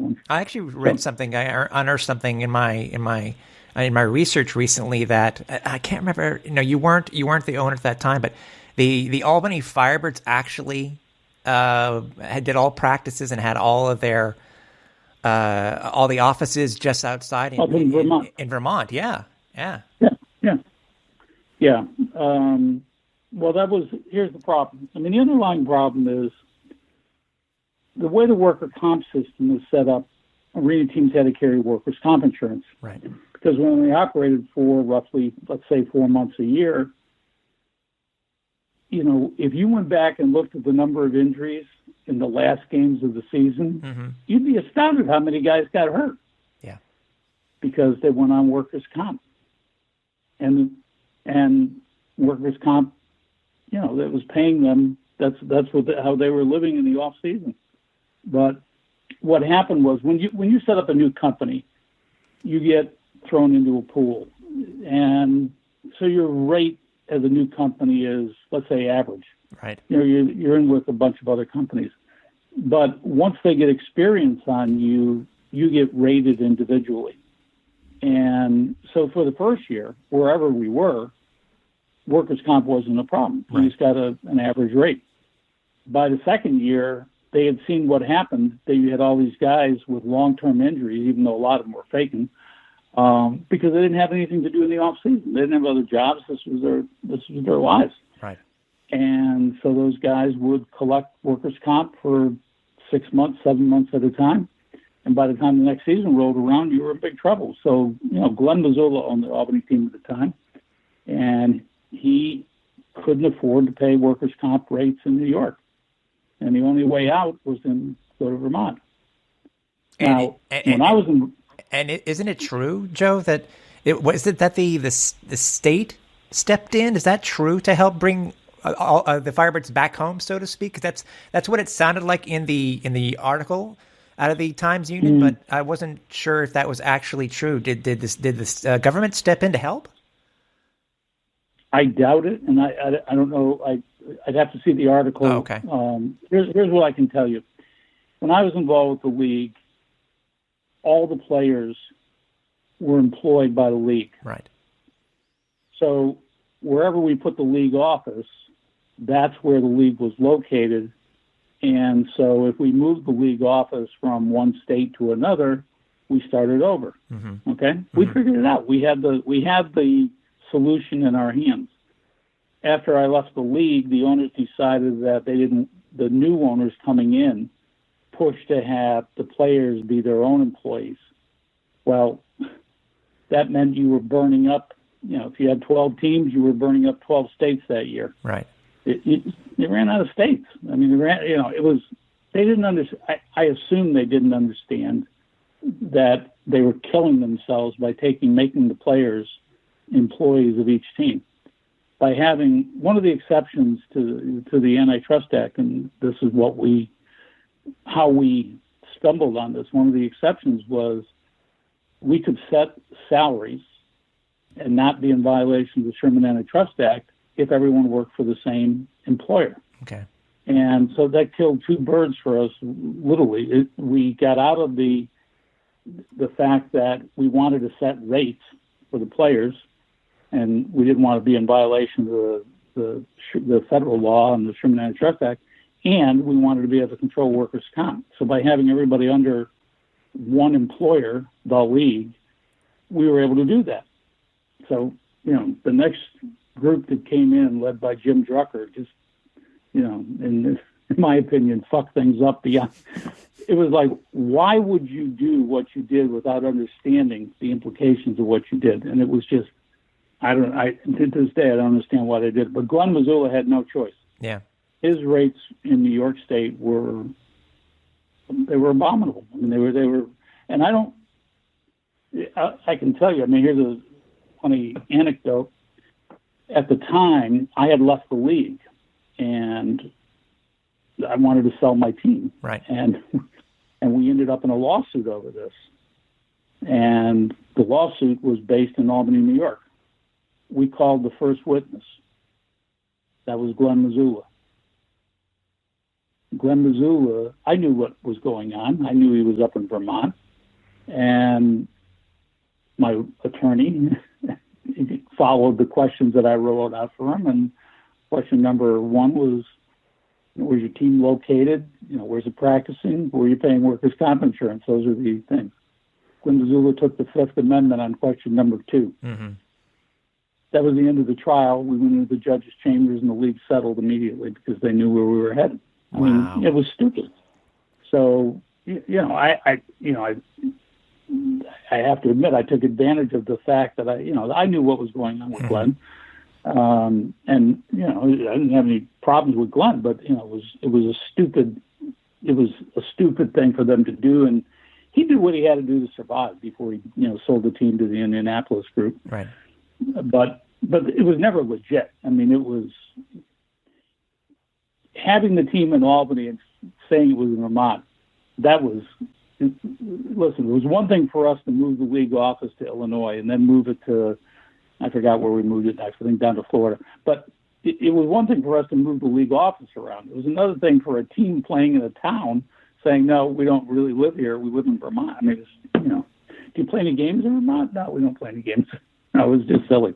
one. I actually read something. I unearthed something in my research recently that I can't remember. You weren't the owner at that time, but the Albany Firebirds actually did all practices and had all of their all the offices just outside in Vermont. In Vermont, yeah. Well, here's the problem. I mean, the underlying problem is the way the worker comp system is set up. Arena teams had to carry workers' comp insurance, right? Because when we operated for roughly, let's say, 4 months a year, if you went back and looked at the number of injuries in the last games of the season, you'd be astounded how many guys got hurt. Yeah, because they went on workers' comp, and workers' comp, that was paying them. That's how they were living in the off season. But what happened was when you set up a new company, you get thrown into a pool, and so your rate as a new company is, let's say, average. Right. You're in with a bunch of other companies, but once they get experience on you, you get rated individually. And so for the first year, wherever we were, workers' comp wasn't a problem. Right. We just got an average rate. By the second year, they had seen what happened. They had all these guys with long-term injuries, even though a lot of them were faking, because they didn't have anything to do in the off season. They didn't have other jobs. This was their lives. Right. And so those guys would collect workers' comp for 6 months, 7 months at a time. And by the time the next season rolled around, you were in big trouble. So, Glenn Mazzola owned the Albany team at the time, and he couldn't afford to pay workers' comp rates in New York. And the only way out was to go to Vermont. And isn't it true, Joe, that the state stepped in? Is that true to help bring the Firebirds back home, so to speak? Because that's what it sounded like in the article out of the Times Union, but I wasn't sure if that was actually true. Did the government step in to help? I doubt it, and I don't know. I'd have to see the article. Oh, okay. Here's what I can tell you. When I was involved with the league, all the players were employed by the league. Right. So wherever we put the league office, that's where the league was located. And so if we moved the league office from one state to another, we started over. Mm-hmm. Okay? Mm-hmm. We figured it out. We had the solution in our hands. After I left the league, the owners decided that the new owners coming in pushed to have the players be their own employees. Well, that meant you were burning up, if you had 12 teams, you were burning up 12 states that year. Right. They ran out of states. I mean, they didn't understand. I assume they didn't understand that they were killing themselves by making the players employees of each team. By having one of the exceptions to the Antitrust Act, and this is how we stumbled on this. One of the exceptions was we could set salaries and not be in violation of the Sherman Antitrust Act if everyone worked for the same employer. Okay. And so that killed two birds for us, literally. We got out of the fact that we wanted to set rates for the players, and we didn't want to be in violation of the federal law and the Sherman Antitrust Act, and we wanted to be able to control workers' comp. So by having everybody under one employer, the league, we were able to do that. So, the next group that came in, led by Jim Drucker, just, in my opinion, fucked things up beyond. It was like, why would you do what you did without understanding the implications of what you did? And it was just, to this day, I don't understand why they did it. But Glenn Mazzola had no choice. Yeah. His rates in New York State were abominable. I mean, they were, and I can tell you, here's a funny anecdote. At the time, I had left the league, and I wanted to sell my team. Right. And we ended up in a lawsuit over this. And the lawsuit was based in Albany, New York. We called the first witness. That was Glenn Mazzola. Glenn Missoula, I knew what was going on. I knew he was up in Vermont. And my attorney followed the questions that I wrote out for him. And question number one was, where's your team located? Where's it practicing? Where are you paying workers' comp insurance? Those are the things. Glenn Missoula took the Fifth Amendment on question number two. Mm-hmm. That was the end of the trial. We went into the judge's chambers, and the league settled immediately because they knew where we were headed. I mean, it was stupid. So, I have to admit I took advantage of the fact that I knew what was going on with Glenn, and I didn't have any problems with Glenn, but it was a stupid thing for them to do, and he did what he had to do to survive before he sold the team to the Indianapolis group. Right. But it was never legit. I mean, it was having the team in Albany and saying it was in Vermont. That was, listen, it was one thing for us to move the league office to Illinois and then move it to, I forgot where we moved it next, I think down to Florida. But it was one thing for us to move the league office around. It was another thing for a team playing in a town saying, no, we don't really live here. We live in Vermont. I mean, do you play any games in Vermont? No, we don't play any games. No, it was just silly.